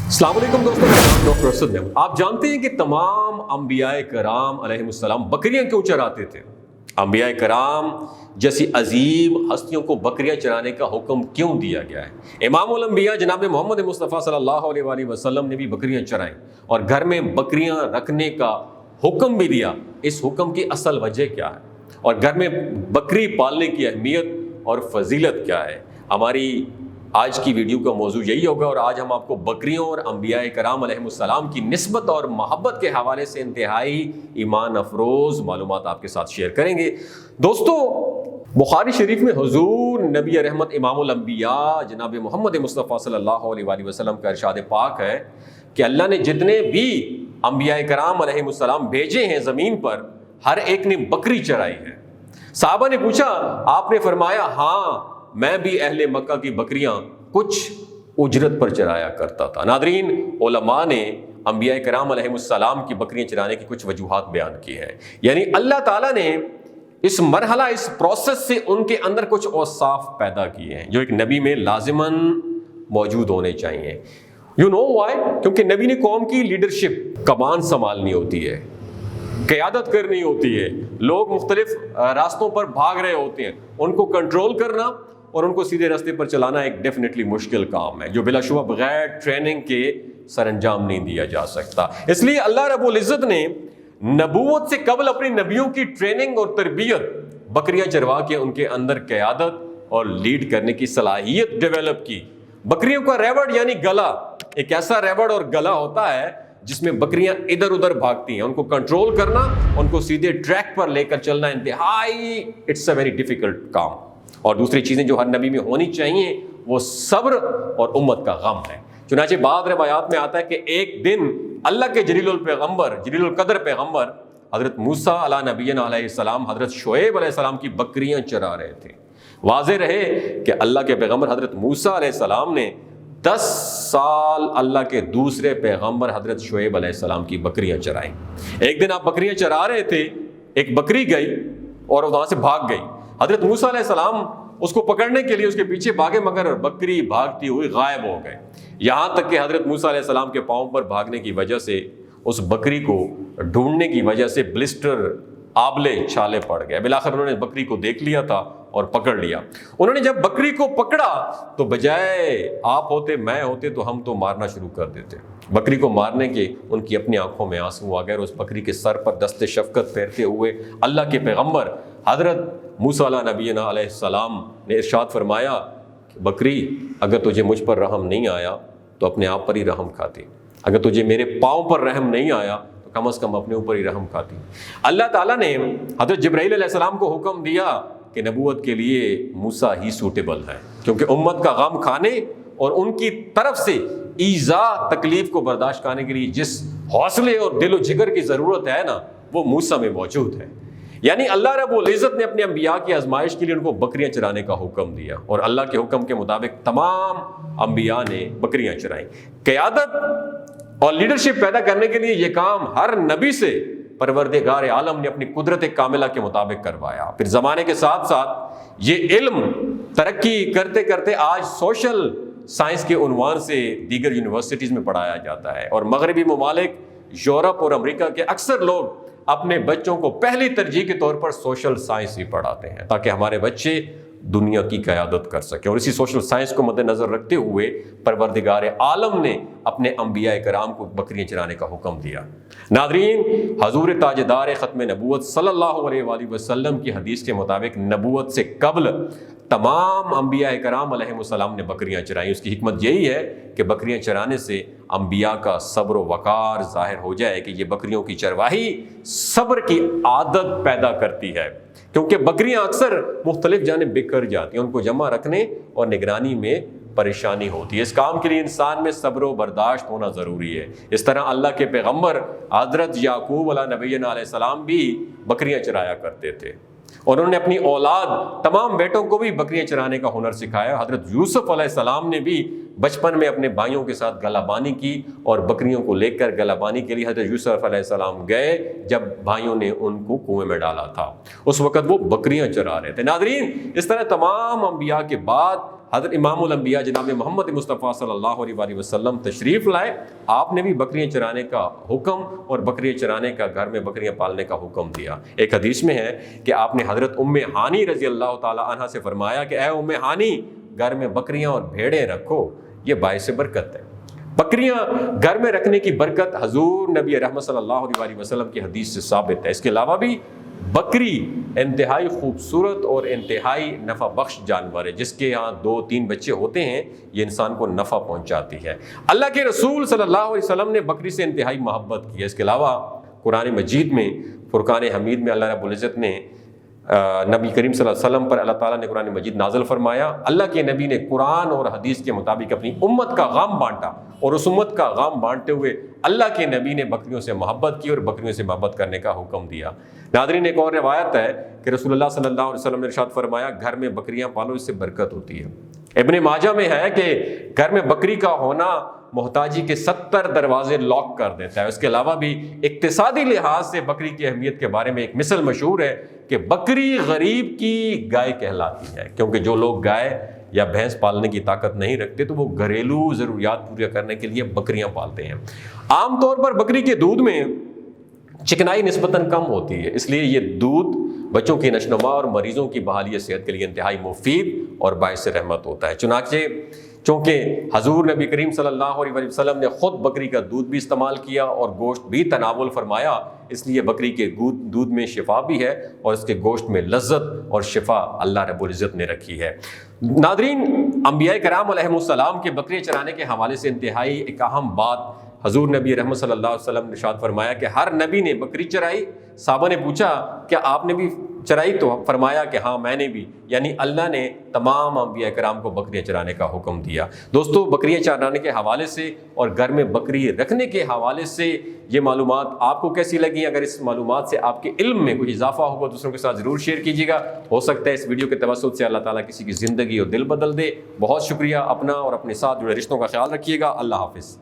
अस्सलाम वालेकुम दोस्तों, मेरा नाम डॉक्टर असद है। आप जानते हैं कि तमाम अंबिया कराम अलैहिमुस्सलाम बकरियां क्यों चराते थे? अंबिया कराम जैसी अजीम हस्तियों को बकरियां चराने का हुक्म क्यों दिया गया है? इमामुल अंबिया जनाब मोहम्मद मुस्तफ़ा सल्लल्लाहु अलैहि वसल्लम ने भी बकरियां चराई और घर में बकरियां रखने का हुक्म भी दिया। इस हुक्म की असल वजह क्या है और घर में बकरी पालने की अहमियत और फजीलत क्या है? हमारी आज की वीडियो का मौजू यही होगा और आज हम आपको बकरियों और अंबिया कराम अलैहिमुस्सलाम की निस्बत और मोहब्बत के हवाले से इंतहाई ईमान अफरोज़ मालूमात आपके साथ शेयर करेंगे। दोस्तों, बुखारी शरीफ में हुजूर नबी रहमत इमामुल अंबिया जनाब मोहम्मद मुस्तफ़ा सल्लल्लाहु अलैहि वसल्लम का इरशाद पाक है कि अल्लाह ने जितने भी अंबिया कराम अलैहिमुस्सलाम भेजे हैं ज़मीन पर, हर एक ने बकरी चराई है। साहबा ने पूछा, आपने फरमाया हाँ, मैं भी अहले मक्का की बकरियां कुछ उजरत पर चराया करता था। नादरीन, उलमा ने अंबिया कराम अलैहिमुस्सलाम की बकरियां चराने की कुछ वजूहात बयान की है। यानी अल्लाह ताला ने इस मरहला, इस प्रोसेस से उनके अंदर कुछ औसाफ पैदा किए हैं जो एक नबी में लाजिमन मौजूद होने चाहिए। You know why? क्योंकि नबी ने कौम की लीडरशिप, कमान संभालनी होती है, क़यादत करनी होती है। लोग मुख्तलिफ रास्तों पर भाग रहे होते हैं, उनको कंट्रोल करना और उनको सीधे रास्ते पर चलाना एक डेफिनेटली मुश्किल काम है जो बिलाशुबा बगैर ट्रेनिंग के सरअंजाम नहीं दिया जा सकता। इसलिए अल्लाह रब्बुल इज़्ज़त ने नबूवत से कबल अपनी नबियों की ट्रेनिंग और तरबियत बकरियां चरवा के उनके अंदर क़यादत और लीड करने की सलाहियत डेवलप की। बकरियों का रेवड़ यानी गला, एक ऐसा रेवड़ और गला होता है जिसमें बकरियां इधर उधर भागती हैं। उनको कंट्रोल करना, उनको सीधे ट्रैक पर लेकर चलना इंतहाई, इट्स अ वेरी डिफिकल्ट काम। और दूसरी चीजें जो हर नबी में होनी चाहिए वो सब्र और उम्मत का गम है। चुनांचे बाद रिवायात में आता है कि एक दिन अल्लाह के जलीलुल पैगंबर, जलीलुल कदर पैगंबर हजरत मूसा अला नबीना अलैहिस्सलाम, हजरत शुएब अलैहिस्सलाम की बकरियां चरा रहे थे। वाज़े रहे कि अल्लाह के पैगंबर हजरत मूसा अलैहिस्सलाम ने 10 साल अल्लाह के दूसरे पैगंबर हजरत शुएब अलैहिस्सलाम की बकरियां चराई। एक दिन आप बकरियां चरा रहे थे, एक बकरी गई और वहां से भाग गई। हजरत मूसा अलैहिस्सलाम उसको पकड़ने के लिए उसके पीछे भागे, मगर बकरी भागती हुई गायब हो गए। यहां तक कि हजरत मूसा अलैहिस्सलाम के पांव पर भागने की वजह से उस बकरी को ढूंढने की वजह से ब्लिस्टर, आबले छाले पड़ गए। बिलाखिर उन्होंने बकरी को देख लिया था और पकड़ लिया। उन्होंने जब बकरी को पकड़ा तो बजाय आप होते, मैं होते तो हम तो मारना शुरू कर देते। बकरी को मारने के उनकी अपनी आंखों में आंसू आ गए और उस बकरी के सर पर दस्ते शफकत फेरते हुए अल्लाह के पैगंबर हजरत मूसा अला नबीना अलैहिस्सलाम ने इरशाद फरमाया, बकरी अगर तुझे मुझ पर रहम नहीं आया तो अपने आप पर ही रहम खाती, अगर तुझे मेरे पाँव पर रहम नहीं आया तो कम से कम अपने ऊपर ही रहम खाती। अल्लाह ताला ने हजरत जिब्राईल अलैहिस्सलाम को हुक्म दिया कि नबूवत के लिए मूसा ही सूटेबल है, क्योंकि उम्मत का गम खाने और उनकी तरफ से ईज़ा तकलीफ को बर्दाश्त करने के लिए जिस हौसले और दिलो जिगर की ज़रूरत है ना, वो मूसा में मौजूद है। यानी अल्लाह रब्बुल इज़्ज़त ने अपने अंबिया की आजमाइश के लिए उनको बकरियां चराने का हुक्म दिया और अल्लाह के हुक्म के मुताबिक तमाम अंबिया ने बकरियां चराई। क़यादत और लीडरशिप पैदा करने के लिए ये काम हर नबी से परवरदिगार आलम ने अपनी कुदरत कामिला के मुताबिक करवाया। फिर ज़माने के साथ साथ ये इल्म तरक्की करते करते आज सोशल साइंस के उन्वान से दीगर यूनिवर्सिटीज़ में पढ़ाया जाता है और मगरबी ममालिक, यूरोप और अमेरिका के अक्सर लोग अपने बच्चों को पहली तरजीह के तौर पर सोशल साइंस ही पढ़ाते हैं ताकि हमारे बच्चे दुनिया की क़यादत कर सकें। और इसी सोशल साइंस को मद्देनज़र रखते हुए परवरदिगार आलम ने अपने अंबिया कराम को बकरियां चराने का हुक्म दिया। नादरीन, हजूर ताजदार ख़त्म नबूवत सल्लल्लाहु अलैहि वसल्लम की हदीस के मुताबिक नबूवत से कबल तमाम अंबिया कराम अलैहिमुस्सलाम ने बकरियां चराई। उसकी हिकमत यही है कि बकरियां चराने से अंबिया का सब्र व वक़ार ज़ाहिर हो जाए कि ये बकरियों की चरवाही सब्र की आदत पैदा करती है, क्योंकि बकरियां अक्सर मुख्तलिफ जानिब बिखर जाती हैं, उनको जमा रखने और निगरानी में परेशानी होती है। इस काम के लिए इंसान में सब्र व बर्दाश्त होना ज़रूरी है। इस तरह अल्लाह के पैगंबर हज़रत याकूब अला नबीना अलैहिस्सलाम भी बकरियां चराया करते थे और उन्होंने अपनी औलाद तमाम बेटों को भी बकरियां चराने का हुनर सिखाया। हज़रत यूसुफ अलैहिस्सलाम ने भी बचपन में अपने भाइयों के साथ गलाबानी की और बकरियों को लेकर गलाबानी के लिए हज़रत यूसुफ अलैहिस्सलाम गए जब भाइयों ने उनको कुएं में डाला था। उस वक़्त वो बकरियां चरा रहे थे। नाज़रीन, इस तरह तमाम अंबिया के बाद حضرت امام الانبیاء جناب محمد مصطفیٰ صلی اللہ علیہ وآلہ وسلم تشریف لائے، آپ نے بھی بکریاں چرانے کا حکم اور بکریاں چرانے کا، گھر میں بکریاں پالنے کا حکم دیا۔ ایک حدیث میں ہے کہ آپ نے حضرت ام ہانی رضی اللہ تعالی عنہ سے فرمایا کہ اے ام ہانی، گھر میں بکریاں اور بھیڑیں رکھو، یہ باعث برکت ہے۔ بکریاں گھر میں رکھنے کی برکت حضور نبی رحمت صلی اللہ علیہ وآلہ وسلم کی حدیث سے ثابت ہے۔ اس کے علاوہ بھی بکری انتہائی خوبصورت اور انتہائی نفع بخش جانور ہے، جس کے ہاں 2-3 بچے ہوتے ہیں، یہ انسان کو نفع پہنچاتی ہے۔ اللہ کے رسول صلی اللہ علیہ وسلم نے بکری سے انتہائی محبت کی ہے۔ اس کے علاوہ قرآن مجید میں فرقان حمید میں اللہ رب العزت نے نبی کریم صلی اللہ علیہ وسلم پر اللہ تعالیٰ نے قرآن مجید نازل فرمایا، اللہ کے نبی نے قرآن اور حدیث کے مطابق اپنی امت کا غام بانٹا، اور اس امت کا غام بانٹتے ہوئے اللہ کے نبی نے بکریوں سے محبت کی اور بکریوں سے محبت کرنے کا حکم دیا۔ ناظرین، ایک اور روایت ہے کہ رسول اللہ صلی اللہ علیہ وسلم نے ارشاد فرمایا، گھر میں بکریاں پالو، اس سے برکت ہوتی ہے۔ ابن ماجہ میں ہے کہ گھر میں بکری کا ہونا محتاجی کے 70 دروازے لاک کر دیتا ہے۔ اس کے علاوہ بھی اقتصادی لحاظ سے بکری کی اہمیت کے بارے میں ایک مثل مشہور ہے کہ بکری غریب کی گائے کہلاتی ہے، کیونکہ جو لوگ گائے یا بھینس پالنے کی طاقت نہیں رکھتے تو وہ گھریلو ضروریات پورے کرنے کے لیے بکریاں پالتے ہیں۔ عام طور پر بکری کے دودھ میں چکنائی نسبتاً کم ہوتی ہے، اس لیے یہ دودھ بچوں کی نشوونما اور مریضوں کی بحالی صحت کے لیے انتہائی مفید اور باعث رحمت ہوتا ہے۔ چونکہ حضور نبی کریم صلی اللہ علیہ وسلم نے خود بکری کا دودھ بھی استعمال کیا اور گوشت بھی تناول فرمایا، اس لیے بکری کے دودھ میں شفا بھی ہے اور اس کے گوشت میں لذت اور شفا اللہ رب العزت نے رکھی ہے۔ ناظرین، انبیاء کرام علیہ السلام کے بکری چرانے کے حوالے سے انتہائی ایک اہم بات حضور نبی رحمت صلی اللہ علیہ وسلم نے ارشاد فرمایا کہ ہر نبی نے بکری چرائی۔ صحابہ نے پوچھا کیا آپ نے بھی چرائی؟ تو فرمایا کہ ہاں میں نے بھی، یعنی اللہ نے تمام انبیاء کرام کو بکریاں چرانے کا حکم دیا۔ دوستو، بکریاں چرانے کے حوالے سے اور گھر میں بکری رکھنے کے حوالے سے یہ معلومات آپ کو کیسی لگیں؟ اگر اس معلومات سے آپ کے علم میں کچھ اضافہ ہوگا دوسروں کے ساتھ ضرور شیئر کیجیے گا۔ ہو سکتا ہے اس ویڈیو کے توسط سے اللہ تعالیٰ کسی کی زندگی اور دل بدل دے۔ بہت شکریہ۔ اپنا اور اپنے ساتھ جڑے رشتوں کا خیال رکھیے گا۔ اللہ حافظ۔